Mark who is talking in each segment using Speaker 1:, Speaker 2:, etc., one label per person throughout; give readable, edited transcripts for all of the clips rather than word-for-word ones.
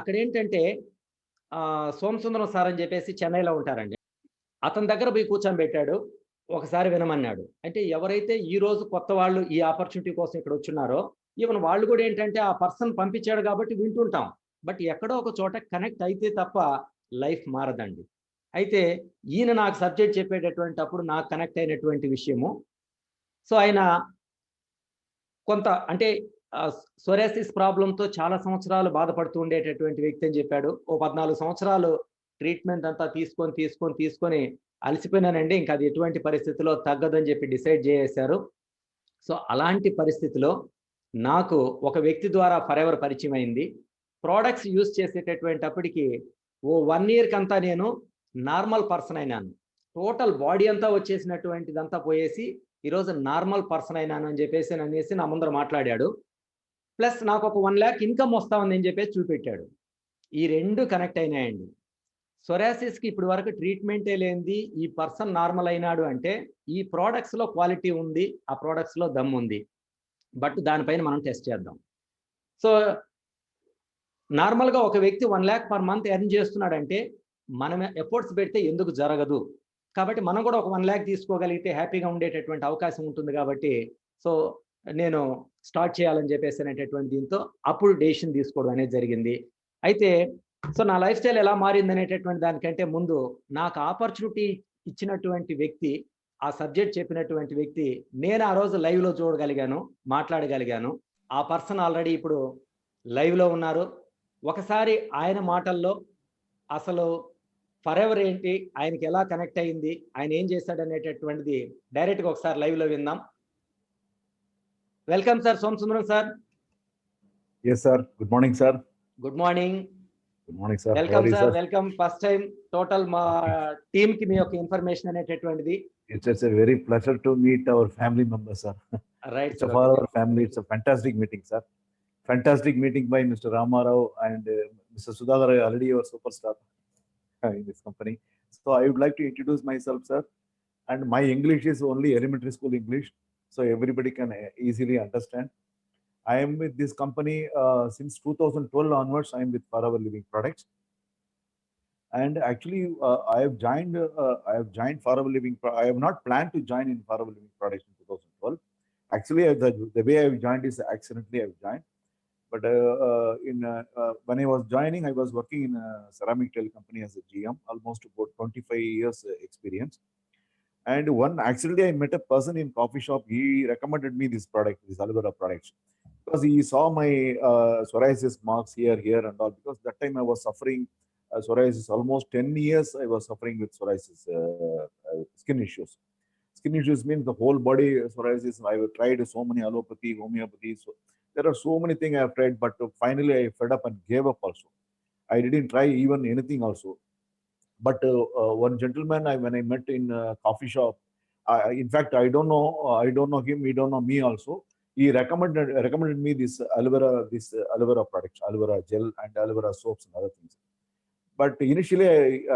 Speaker 1: అక్కడ ఏంటంటే సోమసుందరం సార్ అని చెప్పేసి చెన్నైలో ఉంటారండి. అతని దగ్గర పోయి కూర్చోబెట్టాడు. ఒకసారి వినమన్నాడు. అంటే ఎవరైతే ఈరోజు కొత్త వాళ్ళు ఈ ఆపర్చునిటీ కోసం ఇక్కడొచ్చున్నారో, ఈవెన్ వాళ్ళు గూడా ఏంటంటే ఆ పర్సన్ పంపించాడు కాబట్టి వింటుంటాం. బట్ ఎక్కడో ఒక చోట కనెక్ట్ అయితే తప్ప లైఫ్ మారదండి. అయితే ఈయన నాకు సబ్జెక్ట్ చెప్పేటటువంటప్పుడు నాకు కనెక్ట్ అయినటువంటి విషయము. సో, ఆయన కొంత అంటే సోరియాసిస్ ప్రాబ్లమ్‌తో చాలా సంవత్సరాలు బాధపడుతూ ఉండేటటువంటి వ్యక్తి అని చెప్పాడు. ఓ 14 సంవత్సరాలు ట్రీట్మెంట్ అంతా తీసుకొని అలసిపోయినానండి. ఇంక అది ఎటువంటి పరిస్థితిలో తగ్గదని చెప్పి డిసైడ్ జేసేశారు. సో, అలాంటి పరిస్థితిలో నాకు ఒక వ్యక్తి ద్వారా ఫరెవర్ పరిచయం అయింది. ప్రొడక్ట్స్ యూజ్ చేసేటటువంటప్పటికి ఓ 1 ఇయర్‌కంతా నేను నార్మల్ పర్సన్ అయినాను. టోటల్ బాడీ అంతా వచ్చేసినటువంటిదంతా పోయేసి, ఈరోజు నార్మల్ పర్సన్ అయినాను అని చెప్పేసి నా ముందర మాట్లాడాడు. ప్లస్ నాకొక 1,00,000 ఇన్‌కమ్ వస్తా ఉందని చెప్పేసి చూపెట్టాడు. ఈ 2 కనెక్ట్ అయినాయండి. సోరియాసిస్‌కి ఇప్పటి వరకు ట్రీట్మెంటే లేనిది ఈ పర్సన్ నార్మల్ అయినాడు అంటే, ఈ ప్రొడక్ట్స్‌లో క్వాలిటీ ఉంది. ఆ ప్రొడక్ట్స్‌లో దమ్ముంది. బట్ దానిపైన మనం టెస్ట్ చేద్దాం. సో, నార్మల్‌గా ఒక వ్యక్తి 1,00,000 పర్ మంత్ ఎర్న్ చేస్తున్నాడంటే, మనం ఎఫర్ట్స్ పెడితే ఎందుకు జరగదు? కాబట్టి మనం కూడా ఒక 1,00,000 తీసుకోగలిగితే హ్యాపీగా ఉండేటటువంటి అవకాశం ఉంటుంది కాబట్టి, సో, నేను స్టార్ట్ చేయాలని చెప్పేసనేటటువంటి దీంతో అప్పుడు డెసిషన్ తీసుకోవడం అనేది జరిగింది. అయితే సో, నా లైఫ్ స్టైల్ ఎలా మారిందనేటటువంటి దానికంటే ముందు నాకు ఆపర్చునిటీ ఇచ్చినటువంటి వ్యక్తి, ఆ సబ్జెక్ట్ చెప్పినటువంటి వ్యక్తి, నేను ఆ రోజు లైవ్‌లో చూడగలిగాను, మాట్లాడగలిగాను. ఆ పర్సన్ ఆల్రెడీ ఇప్పుడు లైవ్‌లో ఉన్నారు. ఒకసారి ఆయన మాటల్లో అసలు ఫరెవర్ ఏంటి? ఆయనకి ఎలా కనెక్ట్ అయింది? ఆయన ఏం చేశాడనేటటువంటిది డైరెక్ట్‌గా ఒకసారి లైవ్‌లో విందాం. Welcome sir Somasundaram sir.
Speaker 2: Yes, sir. Good morning, sir.
Speaker 1: Good morning.
Speaker 2: Good morning, sir. How
Speaker 1: welcome
Speaker 2: are you,
Speaker 1: sir.
Speaker 2: sir?
Speaker 1: Welcome. First time total మా టీమ్‌కి మీ యొక్క ఇన్ఫర్మేషన్ అనేటటువంటిది.
Speaker 2: It's a very pleasure to meet our family members, sir.
Speaker 1: Right
Speaker 2: It's
Speaker 1: sir.
Speaker 2: for our family. It's a fantastic meeting, sir. Fantastic meeting by Mr. Ramarao and Mr. Sudhakar, already your superstar in this company. So I would like to introduce myself, sir. And my English is only elementary school English, so everybody can easily understand. I am with this company since 2012 onwards. I am with Forever Living Products. And actually, I have joined Forever Living. I have not planned to join in Forever Living Products in 2012. Actually, the way I have joined is accidentally I have joined. But when I was joining, I was working in a ceramic tile company as a GM, almost about 25 years experience. And one accidentally I met a person in coffee shop. He recommended me this product, this aloe vera products, because he saw my psoriasis marks here and all. Because that time I was suffering psoriasis almost 10 years. I was suffering with psoriasis skin issues. Skin issues means the whole body psoriasis. I have tried so many allopathy, homeopathy. So there are so many things I have tried, but finally I fed up and gave up also. I didn't try even anything also. But one gentleman when I met in a coffee shop, in fact, I don't know him, he don't know me also. He recommended me this aloe vera products, aloe vera gel and aloe vera soaps and other things. But initially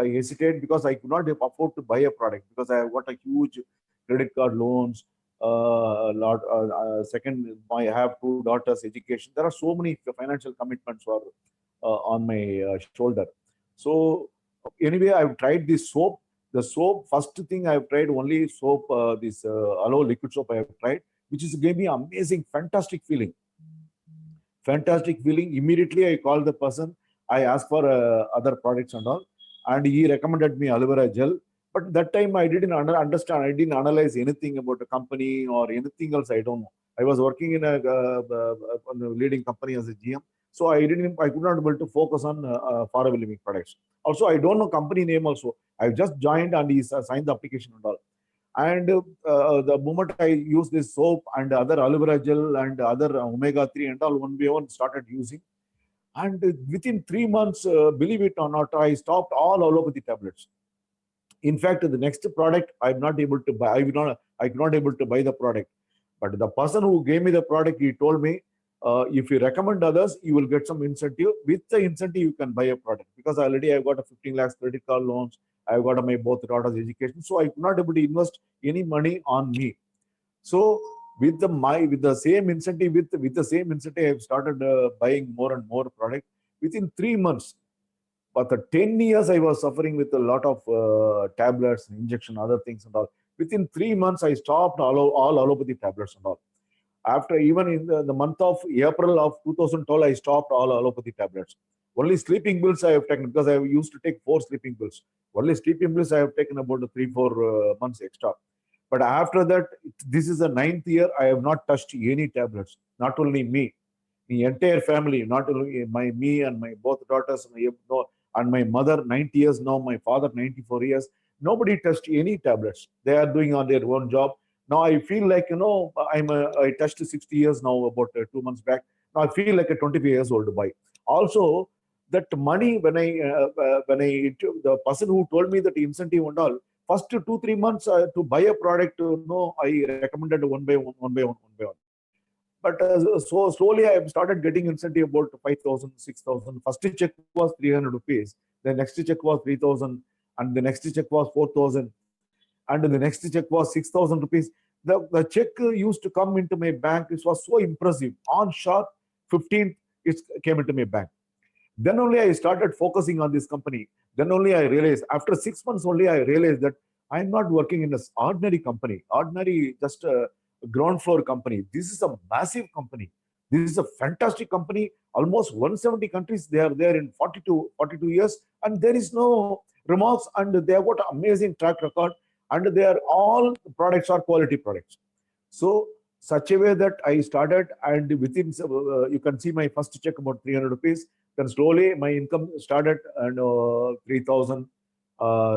Speaker 2: I hesitated because I could not afford to buy a product because I have got a huge credit card loans. Second, I have 2 daughters' education. There are so many financial commitments on my shoulder. So anyway, I've tried this soap. The soap, first thing I've tried only soap, this aloe liquid soap I have tried, which is gave me amazing, fantastic feeling. Fantastic feeling. Immediately I called the person. I asked for other products and all, and he recommended me aloe vera gel. But that time I didn't understand. I didn't analyze anything about the company or anything else. I don't know. I was working in a leading company as a GM, so I could not able to focus on Forever Living Products. Also, I don't know company name. Also, I've just joined and he signed the application and all. And the moment I use this soap and other aloe vera gel and other omega-3 and all, one by one started using. And within 3 months, believe it or not, I stopped all allopathy tablets. In fact, the next product I'm not able to buy. I could not able to buy the product. But the person who gave me the product, he told me, if you recommend others, you will get some incentive. With the incentive, you can buy a product. Because already I've got a 15 lakhs credit card loans. I've got my both daughters' education. So I could not able to invest any money on me. So with the same incentive, I've started buying more and more product. Within 3 months, but the 10 years I was suffering with a lot of tablets, injection, other things and all. Within 3 months, I stopped all allopathy tablets and all. After even in the month of April of 2012, I stopped all allopathy tablets. Only sleeping pills I have taken because I used to take 4 sleeping pills. Only sleeping pills I have taken about 3-4 months extra. But after that, this is the 9th year, I have not touched any tablets. Not only me, the entire family, not only me and my both daughters and my mother, 90 years now, my father, 94 years. Nobody touched any tablets. They are doing on their own job. Now I feel like, I touched 60 years now, about 2 months back. Now I feel like a 25 years old boy. Also, that money, when the person who told me that incentive and all, first 2-3 months to buy a product, I recommended one by one. But so slowly I have started getting incentive about 5,000, 6,000. First check was 300 rupees. The next check was 3,000. And the next check was 4,000. And the next check was 6,000 rupees. The check used to come into my bank. It was so impressive. On sharp 15th, it came into my bank. Then only I started focusing on this company. Then only I realized, after 6 months only, I realized that I'm not working in an ordinary company, just a ground floor company. This is a massive company. This is a fantastic company. Almost 170 countries, they are there in 42 years. And there is no remarks, and they have got amazing track record. And they are all products are quality products. So such a way that I started, and within, you can see my first check about 300 rupees. Then slowly my income started, and 3,000,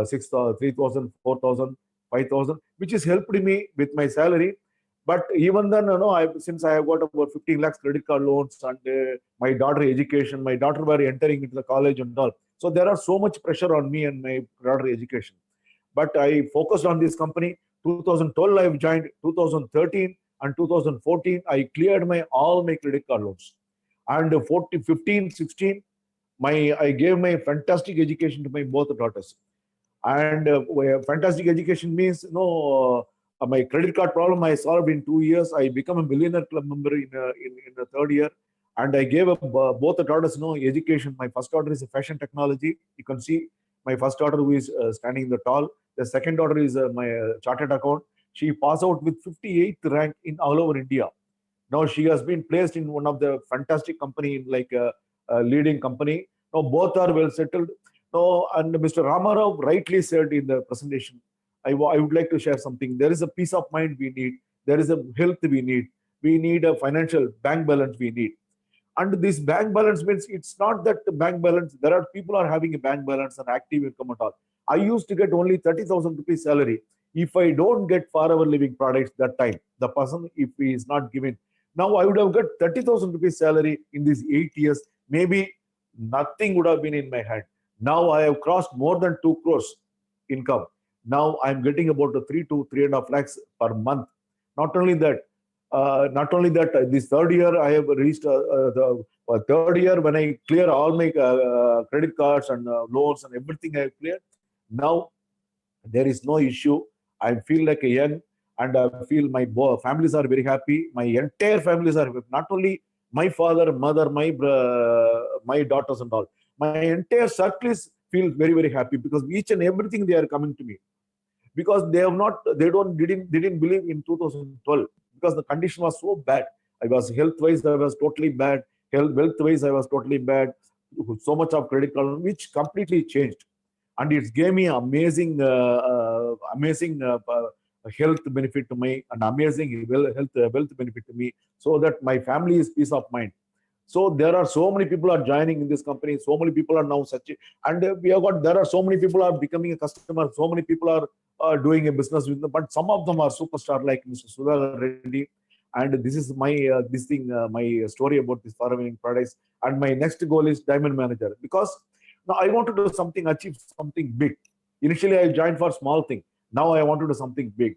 Speaker 2: 6,000, 3,000, 4,000, 5,000, which has helped me with my salary. But even then, since I have got about 15 lakhs credit card loans, and my daughter education, my daughter were entering into the college and all. So there are so much pressure on me and my daughter education. But I focused on this company. 2012 I've joined. 2013 and 2014 I cleared all my credit card loans. And 15, 16, I gave my fantastic education to my both daughters. And fantastic education means, my credit card problem I solved in 2 years. I become a millionaire club member in the 3rd year. And I gave both the daughters education. My first daughter is a fashion technology. You can see my first daughter who is standing in the tall. The second daughter is my chartered account. She passed out with 58th rank in all over India. Now she has been placed in one of the fantastic company, like a leading company. Now both are well settled. Now, and Mr. Ramarao rightly said in the presentation, I would like to share something. There is a peace of mind we need. There is a health we need. We need a financial bank balance we need. And this bank balance means it's not that the bank balance, there are people are having a bank balance and active income at all. I used to get only 30,000 rupees salary. If I don't get forever living products that time, the person, if he is not given, now I would have got 30,000 rupees salary in these 8 years. Maybe nothing would have been in my hand. Now I have crossed more than 2 crores income. Now I'm getting about 3 to 3.5 lakhs per month. Not only that, this 3rd year I have reached the 3rd year when I clear all my credit cards and loans and everything I have cleared. Now there is no issue. I feel like a young, and I feel my families are very happy. My entire families are happy. Not only my father, mother, my daughters and all. My entire circle feel very, very happy because each and everything they are coming to me. Because they didn't believe in 2012 because the condition was so bad. I was health-wise, I was totally bad. Wealth-wise, I was totally bad. So much of credit card, which completely changed. And it gave me amazing health benefit to me, and amazing wealth benefit to me, so that my family is peace of mind. So there are so many people are joining in this company. So many people are now and there are so many people are becoming a customer. So many people are doing a business with them, but some of them are superstar like Mr. Sudhakar Reddy. And this is my my story about this farming products. And my next goal is diamond manager, because now I want to do something, achieve something big. Initially, I joined for small thing. Now I want to do something big.